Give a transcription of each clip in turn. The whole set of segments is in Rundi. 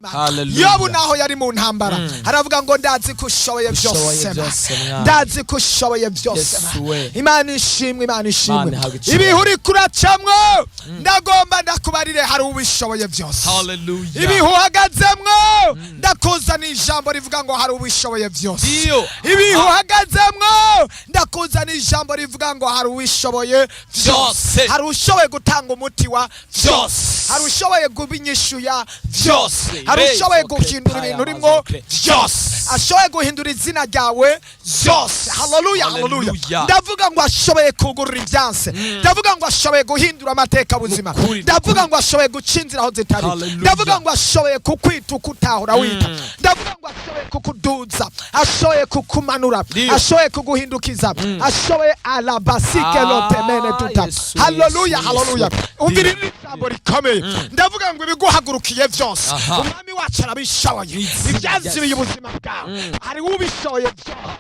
Yobu naho yari mu ntambara haravuga ngo ndazi ko ushoboye byose, ndazi ko ushoboye byose. Imana ishimwe, Imana ishimwe. Ibihe uri kuracamwo ndagomba ndakubarire hari ubishoboye byose. Ibihe uhagazemwo ndakuzaniye ijambo rivuga ngo hari ubishoboye byose. Ibihe uhagazemwo ndakuzaniye ijambo rivuga ngo hari ubishoboye byose. Hari ushoboye gutanga umuti wa byose, hari ushoboye kubinyishuya byose, hari ushoboye guhindura ibintu urimo byose, ashoboye guhindura izina ryawe byose. Haleluya, haleluya. Ndavuga ngo ashoboye kugurura ibyanse, ndavuga ngo ashoboye guhindura amateka buzima, ndavuga ngo ashoboye guca inzira aho zitari, ndavuga ngo ashoboye kukwita uko utahora wita, ndavuga ngo ashoboye kukuduza, ashoboye kukumanura, ashoboye kuguhindukiza, ashoboye alabasike lotemene tuta. Haleluya, haleluya. Umvira ijambo rikomeye, ndavuga ngo ibiguhagurukiye byose umwami wacu arabishoboye, ibyanzibiye ubuzima bwawe hari ubishoboye.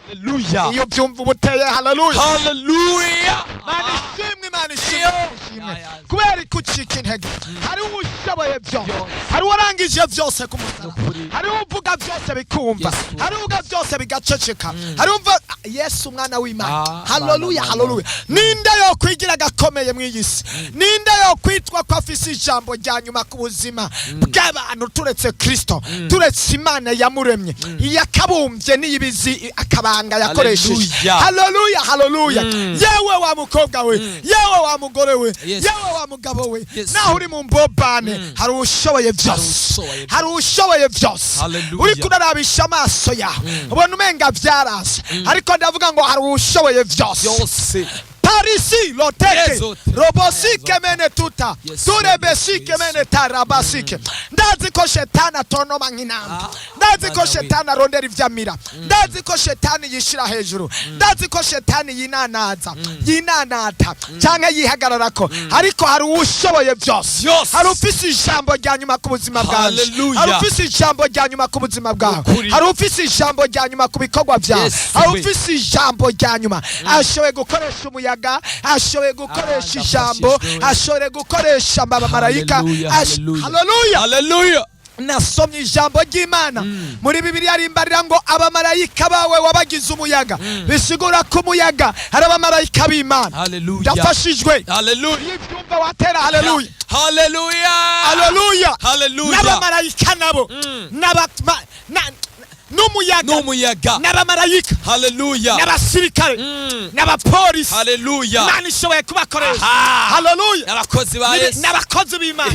Haleluya. Iyo byumva ubuteye haleluya, haleluya. Imana ishimwe, Imana ishimwe. Kubera kucika intege hari ubishoboye byose, hari warangije byose ku musaraba, hari uvuga byose bikumva, hari uvuga byose bigaceceka, hari umva Yesu umwana w'Imana. Haleluya, haleluya. Ninde yo kwigira gakomeye mu iyisi, ninde yo kwitwa ko afise ijambo rya nyuma ku buzima bw'abantu turetse Kristo, turetse Imana yamuremye yakabumbye n'ibizi akabanga yakoresheje. Haleluya, haleluya. Yewe wa mukobwa we, yewe wa mugore we, yewe wa mugabo we, naho uri mu mbobane hari ushoboye byose, hari ushoboye byose. Uri kurarabisha amaso yawe ubona umenga byarase, ariko ndavuga ngo hari ushoboye byose. Parisi loteke robosike mene tuta turebesike mene tarabasike. Ndazi ko shetani atonoma nk'intambwe, ndazi ko shetani arondera ivyamira, ndazi ko shetani yishira hejuru, ndazi ko shetani yinanaza yinanata cyangwa yihagararako, ariko hari ushoboye byose. Hari ufise ijambo rya nyuma ku buzima bwawe, hari ufise ijambo rya nyuma ku buzima bwawe, hari ufise ijambo rya nyuma ku bikorwa byawe, hari ufise ijambo rya nyuma. Ashoboye gukoresha umuyaga, ashoboye gukoresha ijambo, ashoboye gukoresha abamarayika. Haleluya, haleluya. Nasomye ijambo ry'Imana muri Bibiliya rimbarira ngo abamarayika bawe wabagize umuyaga, bisigura ko umuyaga hari abamarayika b'Imana. Ndafashijwe. Haleluya. Ibyumva watera haleluya, haleluya, haleluya, haleluya. N'abamarayika nabo n'umuyaga n'abamarayika, haleluya, n'abasirikare n'abapolisi, haleluya. Imana ishoboye kubakoresha, haleluya, n'abakozi ba Yesu, n'abakozi b'Imana,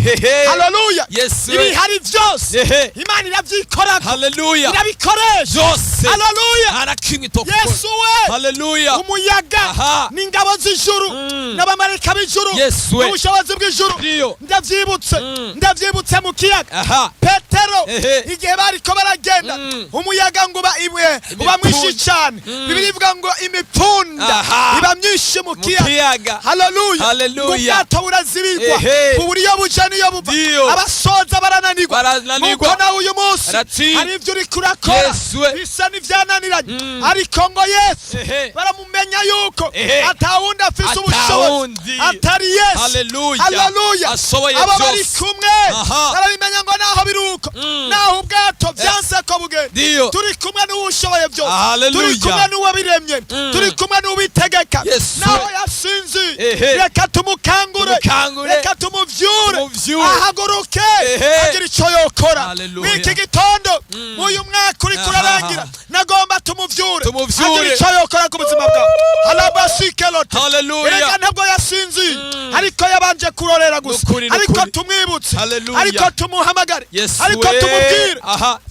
haleluya. Ibi hari byose Imana irabyikora, haleluya, irabikoresha byose, haleluya. Arakimwe toko Yesu we, haleluya. Umuyaga n'ingabo z'ijuru n'abamarayika b'ijuru n'ubushobozi bw'ijuru. Ndavyibutse mu kiyaga Petero igihe bariko baragenda, umuyaga ngo uba mwinshi cyane. Bibiliya ivuga ngo imipfunda iba myinshi mu kiyaga. Haleluya, haleluya. Ubwato burazibirwa uburyo buja niyo buva, abasoza barananirwa. Nuko nawe uyu munsi hari ibyo uri kurakora bisa n'ivyananiranye, ariko ngo Yesu baramumenya yuko atawundi afise ubushobozi atari Yesu. Haleluya, aba bari kumwe barabimenya ngo naho biruko, naho ubwato vyanse ko bugenda, turi kumwe n'ubushoboye byose, turi kumwe n'uwabiremye, turi kumwe n'ubitegeka. Naho yasinzi reka tumukangure, reka tumuvyure ahaguruke agira icyo yokora. Mw'iki gitondo uyu mwaka uri kurarangira, nagomba tumuvyure agira icyo yokora ku buzima bwawe. Halabasikelote, reka ntabwo yasinzi, ariko yabanje kurorera gusa, ariko tumwibutse, ariko tumuhamagare, ariko tumubwire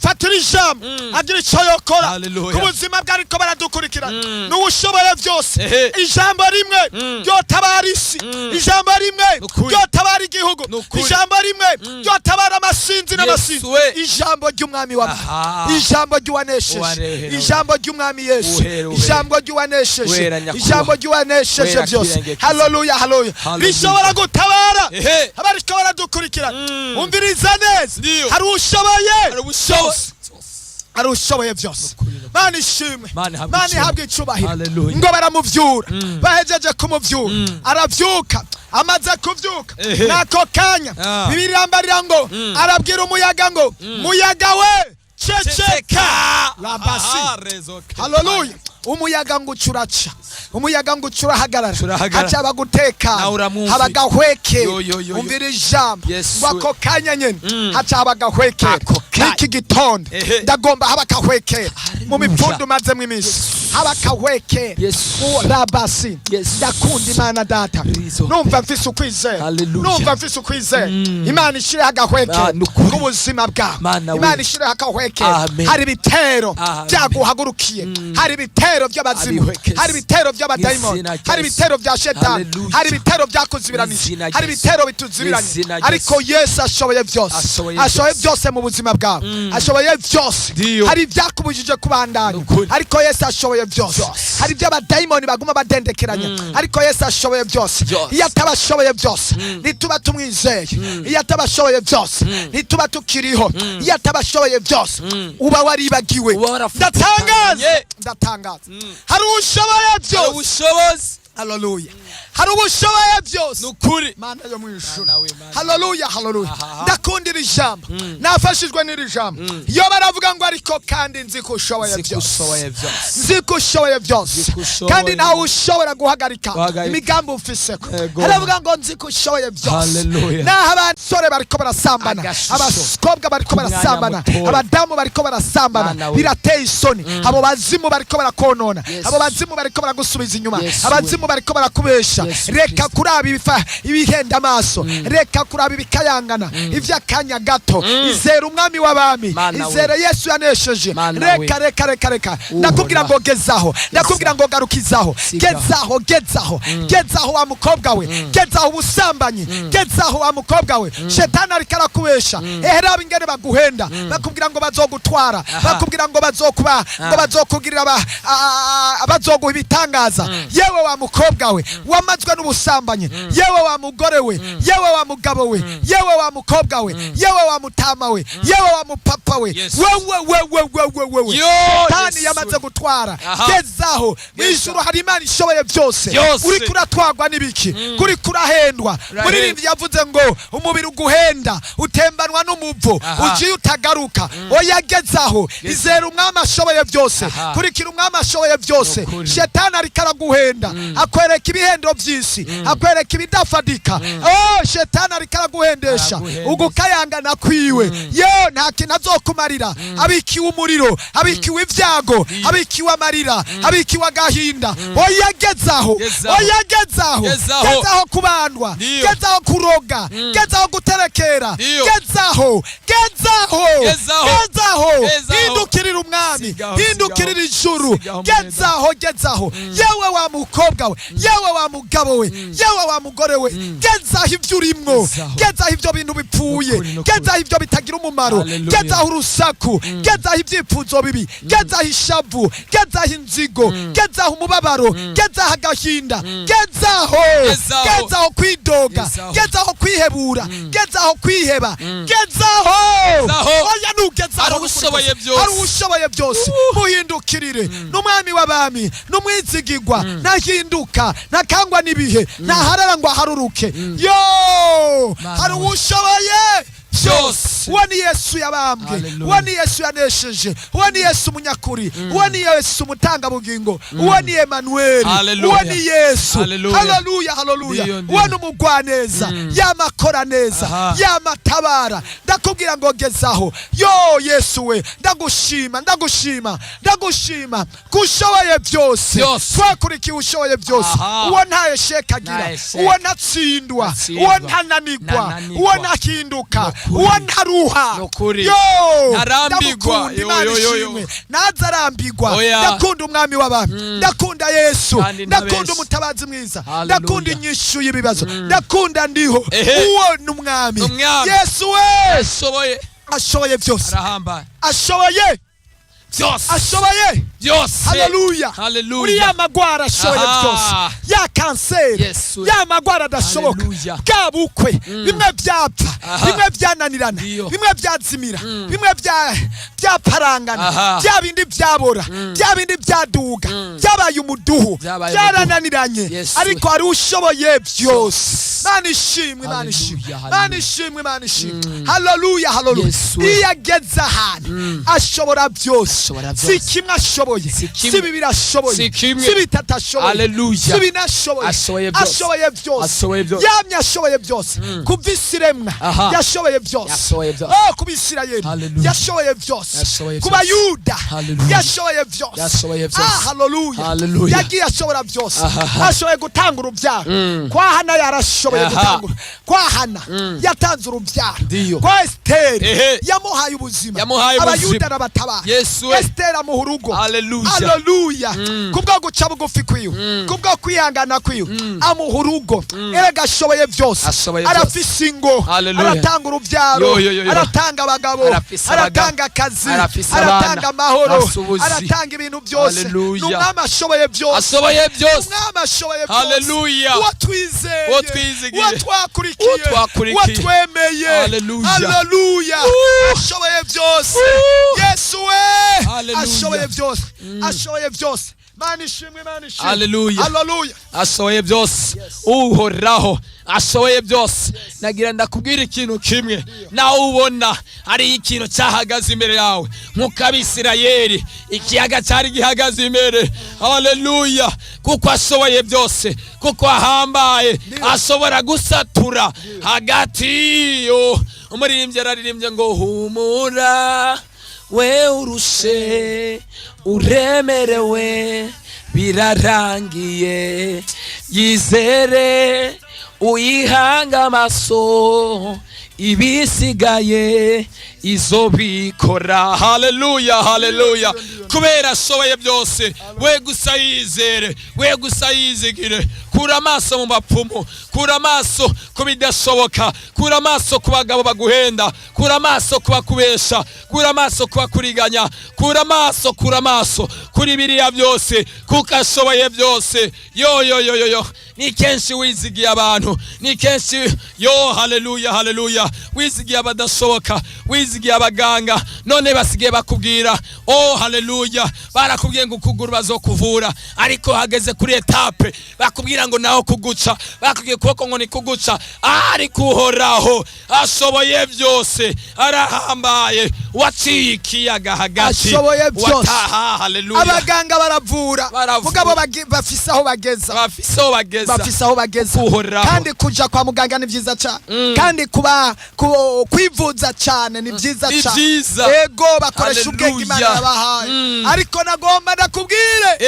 fatira ijambo agira icyo yokora ku buzima bwe. Ariko baradukurikirana n'ubushoboye byose. Ijambo rimwe ryotabara isi, ijambo rimwe ryotabara igihugu, ijambo rimwe ryotabara amasinzi n'amasinzi, ijambo ry'umwami w'abami, ijambo ry'uwanesheje, ijambo ry'umwami Yesu, ijambo ry'uwanesheje, ijambo ry'uwanesheje byose. Haleluya, haleluya. Rishobora gutabara abariko baradukurikirana. Umviriza neza, hari ushoboye byose. arushoboye byose. Mana ishimwe, Mana ihabwe icubahiro. Ngo baramuvyura, bahejeje kumuvyura aravyuka. Amaze kuvyuka nako kanya Bibiliya irambarira ngo arabwira umuyaga ngo muyaga we ceceka. Haleluya. Umuyaga ngo ucuraca, umuyaga ngo ucurahagarara, haca bagutekana, habagahweke. Umvira ijambo wako kanya nyene haca habagahweke. Iki gitondo ndagomba habagahweke mu mipfundu maze mu imisi habagahweke. Rabasi ndakunda Imana data, numva mfise ukwizera, numva mfise ukwizera. Imana ishire hagahweke ku buzima bwawe, Imana ishire hagahweke. Hari bitero byaguhagurukiye, hari bitero by'abazimu, hari bitero by'abadayimoni, hari bitero bya shetani, hari bitero byakuzibiranije, hari bitero bituzibiranye. Ariko Yesu ashoboye byose, ashoboye byose mu buzima bwawe, ashoboye byose. Hari byakubujije kubandanya, ariko Yesu ashoboye byose. Hari by'abadayimoni baguma badendekeranya, ariko Yesu ashoboye byose. Iyo atabashoboye byose nituba tumwizeye, iyo atabashoboye byose nituba tukiriho, iyo atabashoboye byose uba waribagiwe. Ndatangaza, ndatangaza, hari ushoboye byose. Haleluya. Hari ubushoboye byose nukuri Mana yo mwishuri. Haleluya, haleluya. Ndakundira ijambo, nafashijwe n'iri jambo. Iyo baravuga ngo ariko kandi nzi ko ushoboye byose, nzi ko ushoboye byose, kandi nawe ushobora guhagarika imigambi ufiseko. Haravuga ngo nzi ko ushoboye byose. Naho abasore bariko barasambana, abakobwa bariko barasambana, abadamu bariko barasambana, birateye isoni. Abo bazimu bariko barakonona, abo bazimu bariko baragusubiza inyuma, abazimu bariko barakubesha. Reka kuraba ibihenda amaso, reka kuraba ibikayangana ivy'akanya gato. Izera umwami w'abami, izera Yesu yanesheje. Reka ndakubwira ngo gezaho, ndakubwira ngo garukizaho, gezaho wa mukobwa we, gezaho ubusambanyi, gezaho wa mukobwa we. Shetani ariko arakubesha, raba ingene baguhenda, bakubwira ngo bazogutwara, bakubwira ngo bazokuba, ngo bazokugirira bazoguha ibitangaza. Yewe wa mukobwa we wamazwe n'ubusambanyi, yewe wa mugore we, yewe wa mugabo we, yewe wa mukobwa we, yewe wa mutama we, yewe wa mupapa we, wewe Satani yamaze gutwara. Gezaho, mw'ijuru hari Imana ishoboye byose. Uri kuratwagwa n'ibiki, kuri kurahendwa. Muririmbyi yavuze ngo umubiri uguhenda utembanwa n'umuvo, ugiye utagaruka. Oya gezaho, izera umwami ashoboye byose, kurikira umwami ashoboye byose. Shetani ariko araguhenda, akwereka ibihendo by'isi, akwereka ibidafadika. Shetani ariko araguhendesha ugukayangana kwiwe. Yo nta kintu azokumarira, abikiwe umuriro, abikiwe ibyago, abikiwe amarira, abikiwe agahinda. Oya gezaho, oya gezaho, gezaho kubandwa, gezaho kuroga, gezaho guterekera, gezaho, hindukirira umwami, hindukirira ijuru. Gezaho, yewe wa mukobwa we, yewe wa mugabo we, yewe wa mugore we, gezaho ibyo urimwo, gezaho ibyo bintu bipfuye, gezaho ibyo bitagira umumaro, gezaho urusaku, gezaho ibyifuzo bibi, gezaho ishavu, gezaho inzigo, gezaho umubabaro, gezaho agahinda, gezaho kwidoga, gezaho kwihebura, gezaho kwiheba, gezaho. Oya nugezaho, hari ushoboye byose. Muhindukirire n'umwami w'abami, n'umwizigirwa, nahinduka, nakangwa n'ibihe, naharara ngo aharuruke. Yo hari ushoboye byose. Uwo ni Yesu yabambwe, uwo ni Yesu yanesheje, uwo ni Yesu munyakuri, uwo ni Yesu mutangabugingo, uwo ni Emmanuel, uwo ni Yesu. Haleluya, haleluya. Uwo ni umugwaneza, yamakora neza, yamatabara. Ndakubwira ngo gezaho. Yo Yesu we, ndagushima kushoboye byose. Twakurikiye ushoboye byose. Uwo ntaye shekagira, uwo natsindwa, uwo ntananigwa, uwo nahinduka, uwo ntaruha. Yo narambigwa, nazarambigwa. Ndakunda umwami w'abami, ndakunda Yesu, ndakunda umutabazi mwiza, ndakunda inyishu y'ibibazo, ndakunda ndiho. Uwo ni umwami Yesu we, ashoboye byose, ashoboye byose ashoboye byose. haleluya Haleluya. uriya magwara ashoboye byose, ya kanseri, ya magwara adashoboka, bwa bukwe, bimwe byapfa, bimwe byananirana, bimwe byazimira, bimwe byaparangana, bya bindi byabora, bya bindi byaduga, byabaye umuduhu, byarananiranye, ariko hari ushoboye byose. Mana ishimwe, Mana ishimwe, Mana ishimwe, Mana ishimwe. Haleluya, haleluya. Iyo ageze ahantu ashobora byose, si kimwe ashoboye, si bibiri ashoboye, si bitatu ashoboye, si bine ashoboye, ashoboye byose. Yamye ashoboye byose, kuva isi iremwa yashoboye byose, ku Bisirayeli yashoboye byose, ku Bayuda yashoboye byose. Haleluya, yagiye ashobora byose. Ashoboye gutanga urubyaro, kwa Hana yarashoboye gutanga, kwa Hana yatanze urubyaro, kwa Esteri yamuhaye ubuzima, Abayuda arabatabara, Esteri amuha urugo. Haleluya, kubwo guca bugufi kwiwe, kubwo kwihangana kwiwe amuha urugo. Erega ashoboye byose, arafise ingo, aratanga urubyaro, aratanga abagabo, aratanga akazi, aratanga amahoro, aratanga ibintu byose. N'umwami ashoboye byose, n'umwami ashoboye byose. Uwo twizeye, uwo twakurikiye, uwo twemeye, haleluya, ashoboye byose. Yesu we ashoboye byose, ashoboye byose. Mana ishimwe, Mana ishimwe. Haleluya, haleluya, ashoboye byose. Uhoraho ashoboye byose. Nagira ndakubwira ikintu kimwe, nawe ubona hari ikintu cyahagaze imbere yawe nk'uko Abisirayeli ikiyaga cyari gihagaze imbere. Haleluya, kuko ashoboye byose, kuko ahambaye, ashobora gusatura hagati. Umuririmbyi araririmbye ngo humura we urushe uremerewe birarangiye, yizere uyihanga amaso, ibisigaye izobikora. Haleluya, haleluya, kubera ashoboye byose. We gusa yizere, we gusa yizigire. Kura amaso mu bapfumu, kura amaso ku bidashoboka, kura amaso ku bagabo baguhenda, kura amaso ku bakubesha, kura amaso ku bakuriganya, kura amaso kuri biriya byose, kuko ashoboye byose. Yo ni kenshi wizigiye abantu, ni kenshi haleluya, haleluya, wizigiye abadashoboka, wizigiye abaganga, none basigaye bakubwira haleluya, barakubwiye ngo ukuguru bazokuvura, ariko hageze kuri etape bakubwira ngo naho kuguca, bakubwiye kuboko ngo ni kuguca. Ariko Uhoraho ashoboye byose, arahambaye, waciye ikiyaga hagati, ashoboye byose. Haleluya, abaganga baravura, mugabo bafise aho bageza, kandi kuja kwa muganga ni byiza cyane, kandi kwivuza cyane ni byiza cyane. Ego bakoresha ubwenge Imana yabahaye, ariko nagomba ndakubwire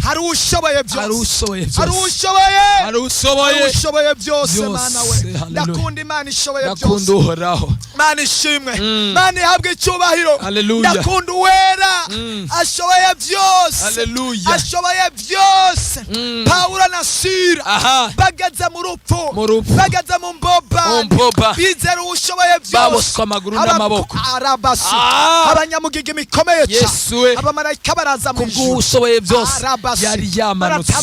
hari ushoboye byose, hari ushoboye byose. Mana we, ndakunda Imana ishoboye byose. Mana ishimwe, Mana ihabwe icyubahiro. Ndakunda Uwera ashoboye byose, ashoboye byose. Pawulo na Sila bageze mu rupfu, bageze mu mboba, bizera ushoboye byose, baboswa amaguru n'amaboko, abanyamugiga imikomeye cyane, abamarayika baraza mu ijuru, ushoboye byose yari yamanutse,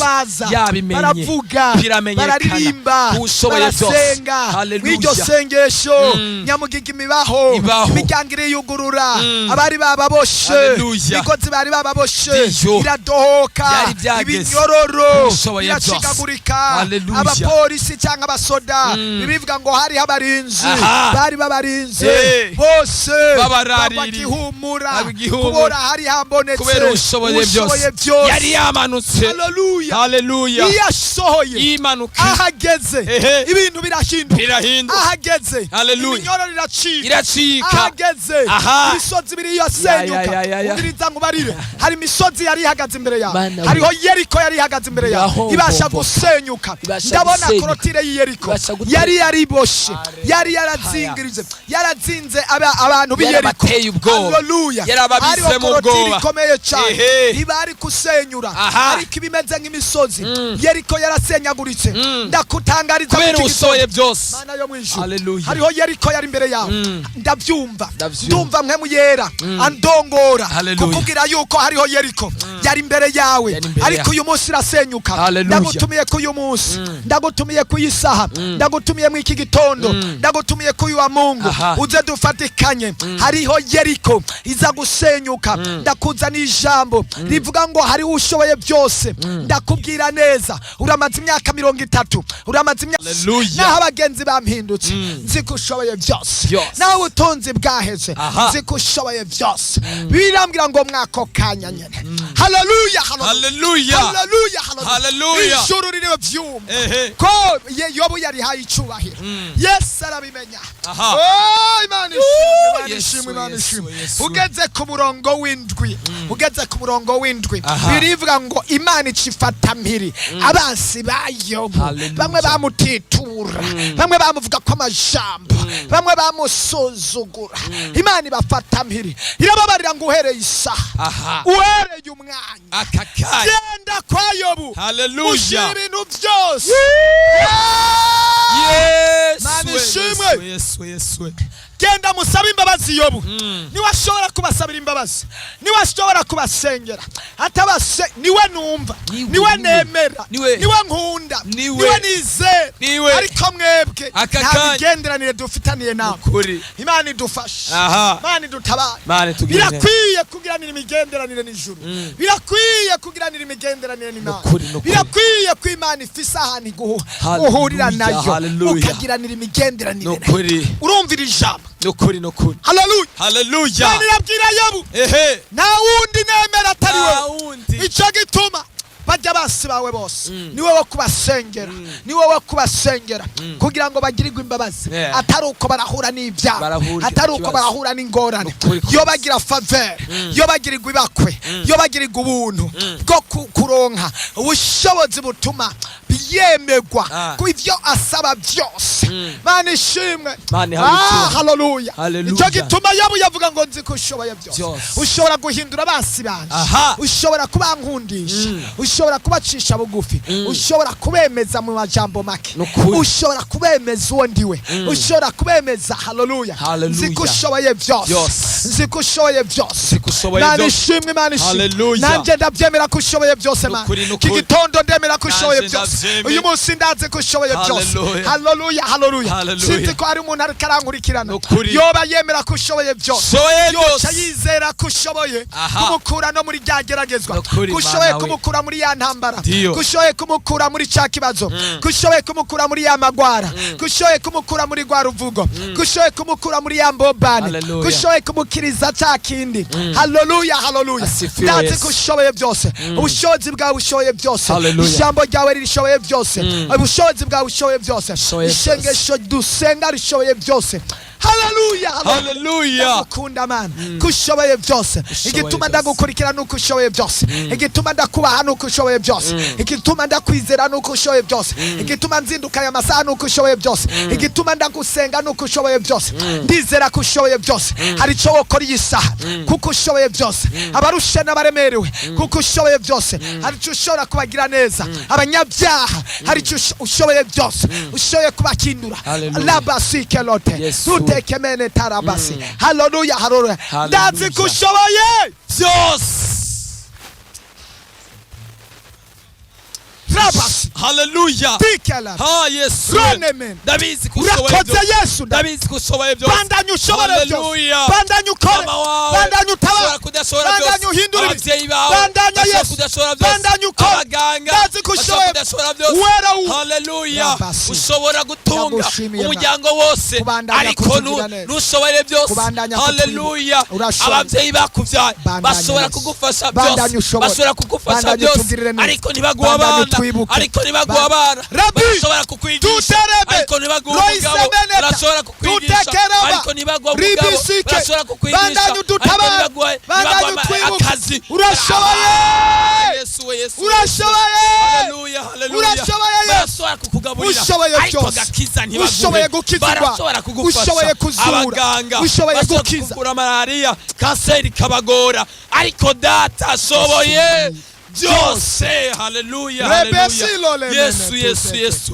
yabimenye, baravuga, bararirimba, barasenga. Mw'iryo sengesho nyamugiga imibaho, imiryango iriyugurura, abari bababoshe, imigozi bari bababoshe iradohoka, ibinyororo biracikagurika, abapolisi cyangwa abasoda bibivuga ngo hariho abarinzi, bari babarinze bose babagihumura, kubora hari hambonetse, kubera ushoboye byose yari yamanutse. Haleluya, iyo asohoye imanuka, ahageze ibintu birahinduka, ahageze iminyororo iracika, ahageze imisozi ibiri yasenyuka. Ubiriza ngo barire, hari imisozi yari ihagaze imbere yawe, hariho Yeriko yari ihagaze imbere yawe, ibasha gusenyuka. Ndabona korotire y'Yeriko yari yariboshe, yari yarazingirize, yarazinze abantu b'Yeriko. Haleluya, yarababise mu bwoba ikomeye cyane, ibari kusenyura, ariko ibimeze nk'imisozi Yeriko yarasenyaguritse ndakutangariza kubera ushoboye byose. Mana yo mwijuru Hallelujah. hariho Yeriko yari imbere yawe ndabyumva ndumva mpemu yera andongora kukubwira yuko hariho Yeriko yari imbere yawe ariko uyu munsi irasenyuka. Ndagutumiye ku uyu munsi ndagutumiye ku isaha ndagutumiye mu iki gitondo ndagutumiye ku wa Mungu uze dufatikanye. Hariho Yeriko iza gusenyuka. Ndakuzaniye ijambo rivuga ngo hariho ushoboye byose. Ndakubwira neza uramaze imyaka 30 uramaze imyaka naho abagenzi bampindutse nzikushoboye byose naho ubutunzi bwaheze nzikushoboye byose. Birambwira ngo mwako kanya nyene. Haleluya haleluya haleluya haleluya. Ijuru ririwe byumva ko Yobu yari haye icubahiro. Yesu arabimenya. Imana ishimwe Imana ishimwe. Ugeze ku murongo w'indwi ugeze ku murongo w'indwi birivuga ngo Imana icifata mpiri abansi ba Yobu. Bamwe bamutitura bamwe bamuvuga ko amajambo bamwe bamusuzugura. Imana ibafata mpiri irababarira ngo uhereye isaha uhereye umwanya genda kwa Yobu ushira ibintu byose. Yesu genda musaba imbabazi Yobu. Niwashobora kubasabira imbabazi niwashobora kubasengera atabase niwe numva niwe nemera niwe nkunda niwe nizera ariko mwebwe nta migenderanire dufitaniye nawe. Imana idufashe Imana idutabare. Birakwiye kugiranira imigenderanire n'ijuru birakwiye kugiranira imigenderanire n'Imana birakwiye ko Imana ifise ahantu guhurira nayo ukagiranira imigenderanire. Urumvira ijambo nukuri haleluya haleluya. Nirabwira Yobu nta wundi nemera atari wowe. Ico gituma bajya basi bawe bose niwe wo kubasengera niwe wo kubasengera kugira ngo bagirirwe imbabazi atari uko barahura n'ibyaha atari uko barahura n'ingorane. Yo bagira faveur yo bagirirwe ibakwe yo bagirirwe ubuntu bwo kuronka ubushobozi butuma yemegwa ku ivyo asaba byose. Mana ishimwe. Haleluya. Icyo gituma Yobu yavuga ngo nzi ko ushoboye byose. Ushobora guhindura abasi banje ushobora kubankundisha ushobora kubacisha bugufi ushobora kubemeza mu majambo make ushobora kubemeza uwo ndiwe ushobora kubemeza. Haleluya. Nzi ko ushoboye byose nzi ko ushoboye byose. Mana ishimwe Mana ishimwe. Nanje ndabyemera ko ushoboye byose Mana. Iki gitondo ndemera ko ushoboye byose. Uyu munsi ndaze ko ushoboye byose. Haleluya haleluya. Sinzi ko ari umuntu ariko arankurikirana yoba yemera ko ushoboye byose yoca yizera ko ushoboye kumukura no muri ryageragezwa kushoboye kumukura muri ya ntambara kushoboye kumukura muri cya kibazo kushoboye kumukura muri ya magwara kushoboye kumukura muri rwa ruvugo kushoboye kumukura muri ya mbobane kushoboye kumukiriza cya kindi. Haleluya haleluya. Ndaze ko ushoboye byose. Ubushobozi bwawe bushoboye byose. Ijambo ryawe rishoboye byose. Ubushobozi bwawe bushoboye byose. Ishengesho dusenga rishoboye byose. Haleluya haleluya. Ndakunda Mana kushoboye byose. Igituma ndagukurikira nuko ushoboye byose. Igituma ndakubaha nuko ushoboye byose. Igituma ndakwizera nuko ushoboye byose. Igituma nzinduka ya masaha nuko ushoboye byose. Igituma ndagusenga nuko ushoboye byose. Ndizera ko ushoboye byose. Hari cyo wokora yisaha kuko ushoboye byose. Abarushe n'abaremerewe kuko ushoboye byose. Hari cyo ushobora kubagira neza abanyabyaha. Hari cyo ushoboye byose. Ushoboye kubakindura labasike lote tekemene tarabasi. Haleluya haleluya. Ndazi ko ushoboye byose. Haleluya. Yesu ndabizi ko ushoboye byose. Ndabizi ko ushoboye byose. Bandanye ushobore byose. Bandanye ukore. Bandanye utabara. Bandanye uhindure. Abavyeyi bawe bandanye Yesu. Bandanye ukore. Abaganga ndazi ko ushoboye byose. Haleluya. Ushobora gutunga umuryango wose ariko ntushobore byose. Haleluya. Abavyeyi bakuvyaye bashobora kugufasha byose. Bashobora kugufasha byose ariko ntibaguha abana ariko nibaguha abana bashobora kukwigisha ariko nibaguha umugabo barashobora kukwigisha ariko nibaguha umugabo barashobora kukwigisha ariko nibaguha akazi. Urashoboye Yesu Yesu urashoboye. haleluya haleluya. Urashoboye barashobora kukugaburira ariko gakiza ntibaguhe. Ushoboye gukizwa barashobora kugufasha. ushoboye kuzura abaganga ushoboye gukiza kugura malaria kanseri kabagora ariko data ashoboye byose. Haleluya, haleluya. Yesu, Yesu, Yesu.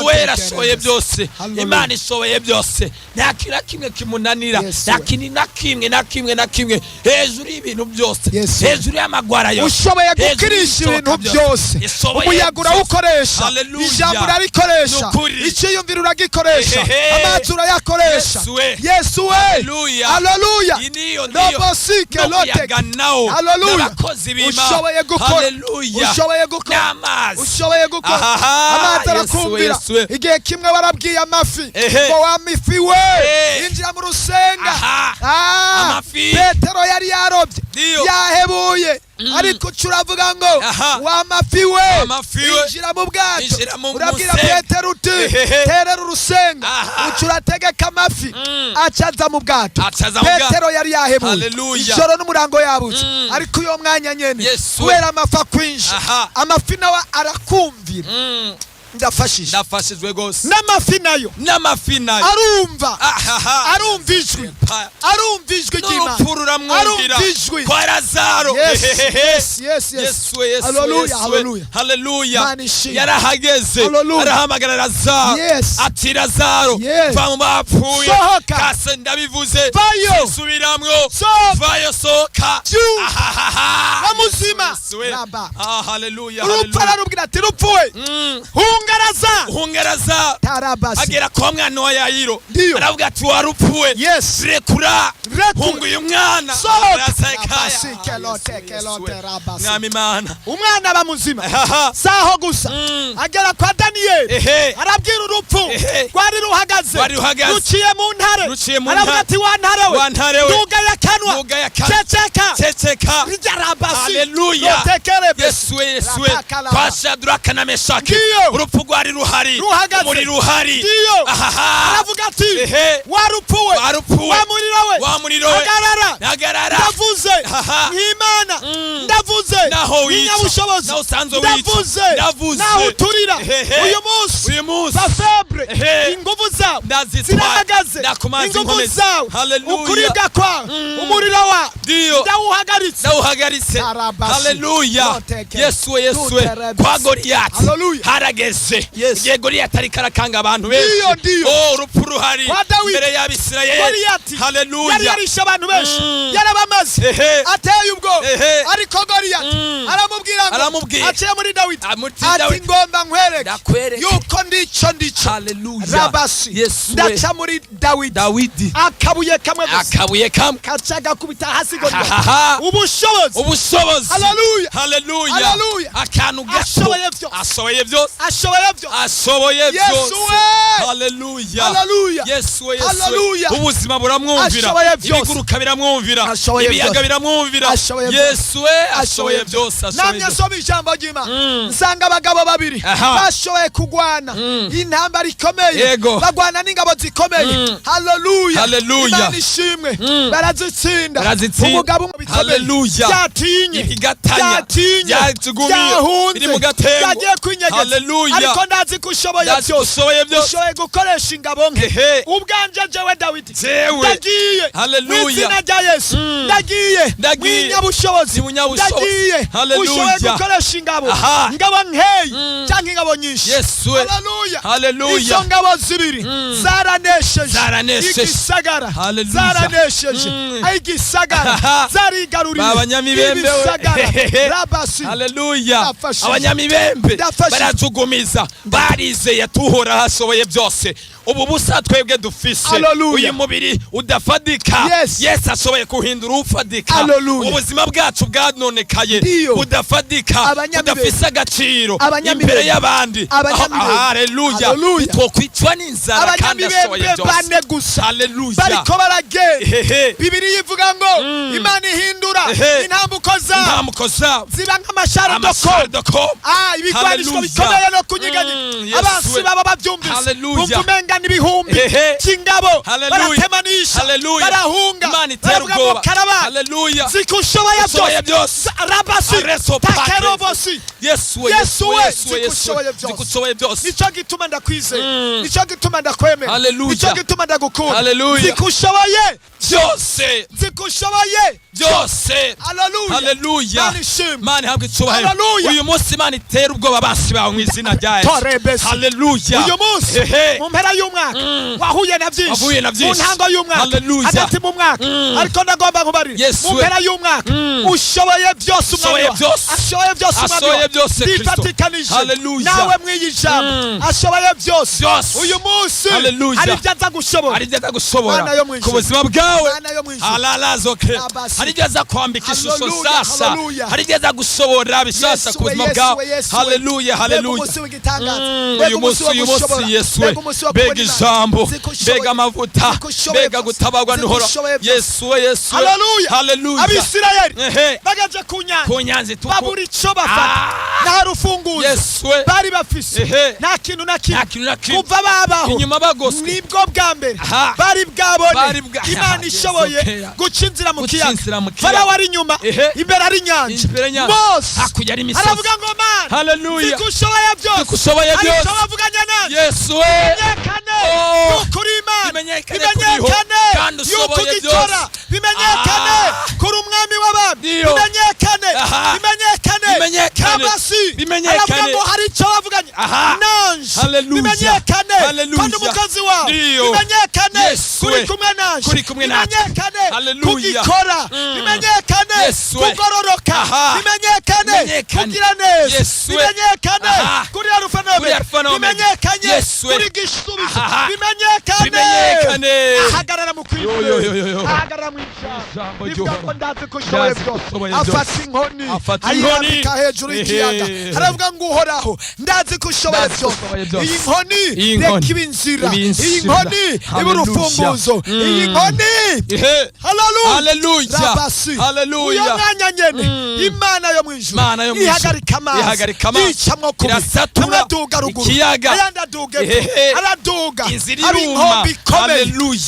Uwera ashoboye byose. Imana ishoboye byose. Nta kintu na kimwe kimunanira. Nta kintu na kimwe. Hejuru y'ibintu byose. Hejuru y'amagwara yose. Ushoboye gukirisha ibintu byose. Umuyaga urawukoresha. Ijambo urarikoresha. Icyiyumviro uragikoresha. Amazi urayakoresha. Yesu we. Haleluya. Nobosike lote. Haleluya. Ushoboye gukora. Ushoboye gukora. Ushoboye gukora. Amazi arakumvira. Igihe kimwe warabwiye amafi ngo wamifi we injira mu rusenga. Petero yari yarobye yahebuye ariko curavuga ngo wamafi we injira mu bwato. Urabwira Petero uti terera urusenga ucurategeka amafi acaza mu bwato. Petero yari yahebuye ijoro n'umurango yabuze ariko uyo mwanya nyene kubera amafi akwinje amafi nawe arakumvira. Ndafashijwe gose n'amafi nayo arumva ijwi ry'Imana arumva ijwi kwa Lazaro. Haleluya. Yarahageze arahamagara Lazaro ati Lazaro va mu bapfuye kase ndabivuze subiramwo vayo soka amuzima. Haleluya. Urupfu ararubwira ati rupfuwe hungaraza agera kwa mwana wa Yayiro aravuga ati warupfuwe rekura hunguye umwana. Mwami Mana umwana bamuzima saho gusa agera kwa Daniyeli arabwira urupfu rwari ruhagaze ruciye mu ntare aravuga ati wa ntare we ndugaye akanwa ceceka. Haleluya. Yesu kwa Shadraka na Meshaki urupfu rwari ruhari umuriro uhari. Aravuga ati warupfuwe wa muriro we hagarara. Ndavuze nk'Imana ndavuze nk'inyabushobozi ndavuze naho uturira uyu munsi bafebre inguvu zawe zirahagaze inguvu zawe ukuribwa kwawe umuriro wawe ndawuhagaritse. Haleluya. Yesu kwa Goliyati harageze igihe Goliyati ariko arakanga abantu benshi. Urupfu ruhari imbere y'Abisirayeli. Haleluya. Yari yarishe abantu benshi yarabamaze ateye ubwoba ariko Goliyati aramubwira aciye muri Dawidi ati ngomba nkwereke yuko ndico. Rabasi ndaca muri Dawidi akabuye kamwe kacaga kubita hasi Goliyati. Ubushobozi. Haleluya. Akantu gato ashoboye byose. Haleluya. Yesu ubuzima buramwumvira ibiguruka biramwumvira ibiyaga biramwumvira. Yesu ashoboye byose. Namye soma ijambo ry'Imana nsanga abagabo babiri bashoboye kugwana intambara ikomeye bagwana n'ingabo zikomeye. Haleluya. Imana ishimwe barazitsinda. Umugabo umwe bikomeye yatinye iri mu gatengo. Ariko ndazi ko ushoboye byose. Ushoboye gukoresha ingabo nke ubwanje jewe Dawidi ndagiye mw'izina rya Yesu ndagiye mwinyabushobozi ndagiye ushoboye gukoresha ingabo nkeyi cyangwa ingabo nyinshi. Haleluya. Izo ngabo zibiri zaranesheje igisagara zarigaruriye abanyamibembe. Haleluya. Abanyamibembe barajugumiza barizeye tuhora hashoboye byose. Ubu busa twebwe dufise uyu mubiri udafadika Yesu ashoboye kuhindura ufadika. Ubuzima bwacu bwanonekaye budafadika budafise agaciro imbere y'abandi. Haleluya. Twokwicwa n'inzara kandi ashoboye byose. Haleluya. Bariko barage Bibiliya ivuga ngo Imana ihindura intambuko zabo ziba nk'amasharidoko ibigwanisho bikomeye no kunyeganyega. Abansi baba babyumvise bumva n'ibihumbi cy'ingabo baratemanisha barahunga baravuga ngo karaba zikushoboye byose. Rabasi takerobosi. Yesu zikushoboye byose. Nico gituma ndakwizeye, nico gituma ndakwemera, nico gituma ndagukunda. Zikushoboye byose. kera. Haleluya. Haleluya. Mana ishimwe. Mana ihabwe icyubahiro. Haleluya. Uyu munsi Imana itera ubwoba abansi bawe mu izina rya Yesu. Haleluya. Uyu munsi mu mpera y'umwaka wahuye na byinshi. Mu ntango y'umwaka. Hagati mu mwaka. Ariko ndagomba kubarira. Mu mpera y'umwaka ushoboye byose umwami. Ashoboye byose umwami. Difatikanije. Nawe mwiyi jambo. Ashoboye byose. Uyu munsi hari ibyo aza gushobora. Hari ibyo aza gushobora ku buzima bwawe. Halalazoke. Hari ibyo aza kwambika ishusho sasa. Hari ibyo aza gushobora bishasha ku buzima bwawe. Haleluya. Haleluya. Uyu munsi Yesu we. Bega ijambo. Bega amavuta. Bega gutabagwa n'uhoro. Yesu we. Yesu we. Haleluya. Abisirayeli bagaje ku nyanza babura icyo bafata. Nta rufunguzo bari bafise. Nta kintu na kimwe kuva babaho inyuma bagoswe. Nibwo bwa mbere bari bwabone Imana ishoboye guca inzira mu kiyaga. Farawo ari inyuma, imbere ari inyanja. Mose aravuga ngo Mana, haleluya, zikushoboye byose. Ariko bavuganye nawe Yesu we. Bimenyekane kuri Imana, bimenyekane yuko ugikora, bimenyekane kuri umwami w'abami, bimenyekane kabasi. Aravuga ngo hari icyo bavuganye nanje, bimenyekane kandi umukozi wawe, bimenyekane kuri kumwe nanje, bimenyekane kugikora, bimenyekane kugororoka, bimenyekane kugira neza, bimenyekane kuri Alfa, bimenyekane kuri gisubizo, bimenyekane ahagarara mu kwizera, ahagarara mu ijambo. Bivuga ngo ndazi ko ushoboye byose. Afata inkoni ayirambika hejuru y'ikiyaga. Aravuga ngo uhoraho ndazi ko ushoboye byose. Iyi nkoni reka ibe inzira, iyi nkoni ibe urufunguzo, iyi nkoni haleluya. Uyo mwanya nyene Imana yo mwijuru ihagarika amazi yicamwo kubi, amaduga ruguru, ayandi aduga epfo, araduga ari inkombe ikomeye.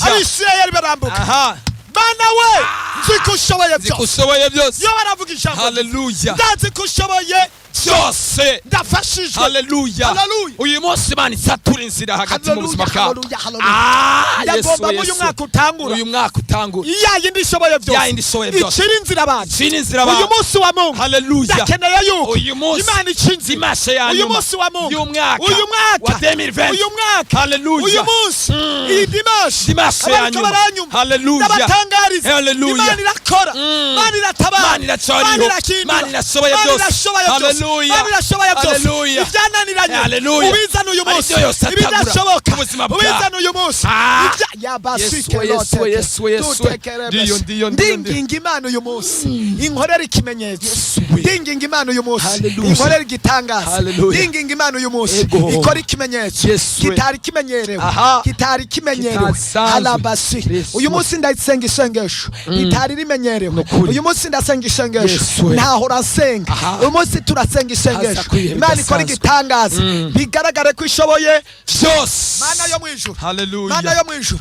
Abisirayeli barambuka. Mana we nzi ko ushoboye byose. Yo baravuga ijambo haleluya, ndazi ko ushoboye byose, ndafashijwe. Haleluya. Uyu munsi Imana isatura inzira hagati mu buzima bwawe. Ndagomba uyu mwaka utangura yayindi ishoboye byose, icira inzira abantu. Uyu munsi wa Mungu ndakeneye yuko Imana icinze uyu munsi wa Mungu, uyu mwaka wa 2020. Uyu munsi iyi dimanche abantu baranyuma, ndabatangariza Imana irakora, Imana iratabara, Imana irakindura, Imana irashoboye byose. Imana irashoboye byose. Ibyananiranye ubizana uyu munsi, ibidashoboka ubizana uyu munsi. Ndinginga Imana uyu munsi inkorera ikimenyetso, ndinginga Imana uyu munsi inkorera igitangaza, ndinginga Imana uyu munsi ikora ikimenyetso kitari kimenyerewe, kitari kimenyerewe. Halabasi uyu munsi ndasenga isengesho kitari rimenyerewe. Uyu munsi ndasenga isengesho ntahora nsenga. Uyu munsi turasenga isengesho Imana ikora igitangaza, bigaragare ko ishoboye byose. Mana yo mwijuru, Mana yo mwijuru,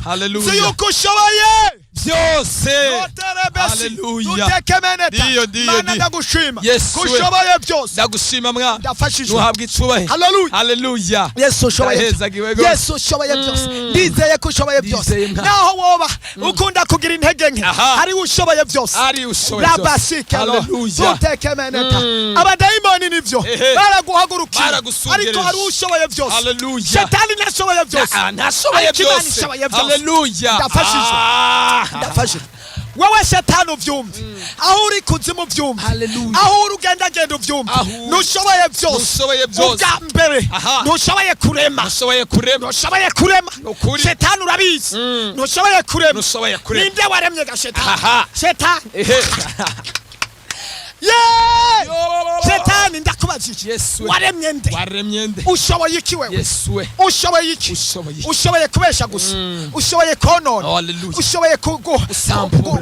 si yuko ushoboye byose. Haleluya. Mana ndagushima kushoboye byose. Ndagushima mwana, ndafashijwe, nuhabwa icubahiro. Haleluya. Yesu ushoboye, Yesu ushoboye byose. Ndizeye ko ushoboye byose. Naho woba ukunda kugira intege nke, hari ushoboye byose. Haleluya. Abadayimoni nivyo baraguhagurukira, ariko hari ushoboye byose. Shetani ntashoboye byose, ntashoboye byose. Haleluya. Ndafashijwe. Wewe Shetani uvyumve, aho uri kuzimu uvyumve, aho uri ugendagenda uvyumve, ntushoboye byose. Ubwa mbere ntushoboye kurema, Shetani urabizi, ntushoboye kurema. Ninde waremye ga Shetani? Shetani ndakubajije, waremye nde? Ushoboye iki wewe? Ushoboye iki? Ushoboye kubesha gusa, ushoboye konona, ushoboye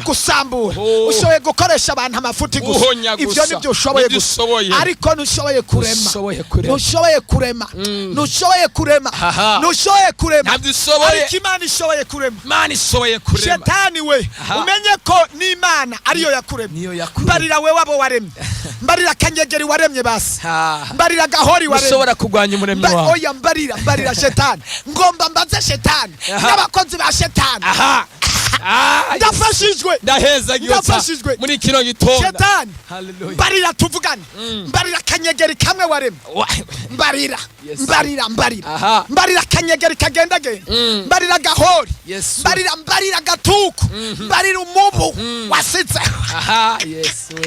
gusambura, ushoboye gukoresha abantu amafuti gusa. Ibyo nibyo ushoboye gusa, ariko ntushoboye kurema. Ariko Imana ishoboye kurema. Shetani we umenye ko n'Imana ariyo yakuremye. Mbarira we wabo waremye, mbarira kanyegeri waremye basi, mbarira gahori waremye. Ushobora kugwanya umuremyi wawe. Oya mbarira Shetani, ngomba mbaze Shetani n'abakozi ba Shetani. ndafashijwe ndahezagiyotsa muri kino gitondo. Shetani mbarira tuvugane, mbarira kanyegeri kamwe waremye, mbarira mbarira kanyegeri kagenda genda, mbarira gahori, mbarira gatuku, mbarira umubu wasize. Yesu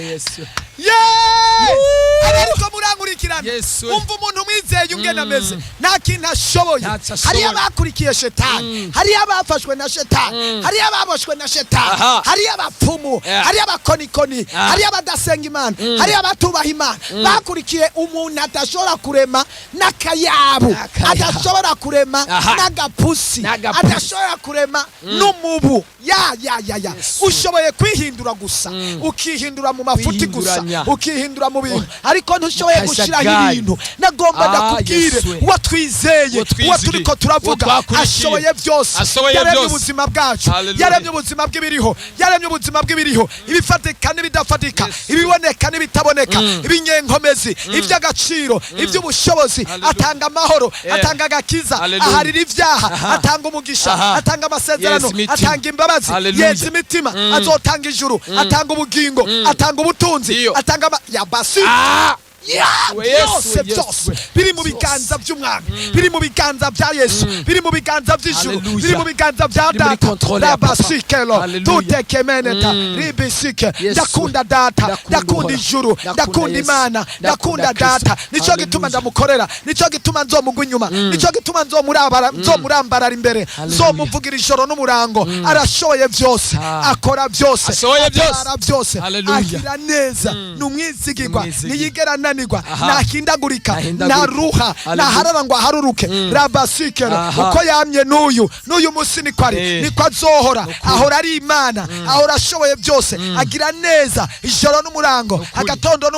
ariko murankurikirana, umva umuntu mwizeye ungena ameze nta kintu ashoboye. Hari abakurikiye Shetani, hari abafashwe na Shetani, hari ababoshwe na Shetani, hari abapfumu, hari abakonikoni, hari abadasenga Imana, hari abatubaha Imana, bakurikiye umuntu adashobora kurema n'akayabu, adashobora kurema n'agapusi, adashobora kurema n'umubu. Ya ushoboye kwihindura gusa, ukihindura mu mafuti gusa, ukihindura mu bintu, ariko ntushoboye gushiraho ibintu. Nagomba ndakubwire uwo twizeye, uwo turiko turavuga ashoboye byose. Yaremye ubuzima bwacu, yaremye ubuzima bw'ibiriho, yaremye ubuzima bw'ibiriho, ibifatika n'ibidafatika, ibiboneka n'ibitaboneka, ibinyenkomezi, iby'agaciro, iby'ubushobozi. Atanga amahoro, atanga agakiza, aharira ibyaha, atanga umugisha, atanga amasezerano, atanga imbabazi, yeza imitima, azotanga ijuru, atanga ubugingo, atanga ubutunzi, atanga yabasi. Byose biri mu biganza by'umwami, biri mu biganza bya Yesu, biri mu biganza by'ijuru, biri mu biganza bya data. Rabasikelo tutekemeneta ribisike. Ndakunda data, ndakunda ijuru, ndakunda Imana, ndakunda data. Nico gituma ndamukorera, nico gituma nzomugwa inyuma, nico gituma nzomurambarara imbere, nzomuvugira ijoro n'umurango. Arashoboye byose, akora byose, atwara byose, agira neza, numwizigirwa, niyigera ntananirwa, nahindagurika, naruha, naharara ngo aharuruke. Rabasikero uko yamye n'uyu musi niko ari, niko azohora. Ahora ari Imana, ahora ashoboye byose, agira neza ijoro n'umurango, agatondo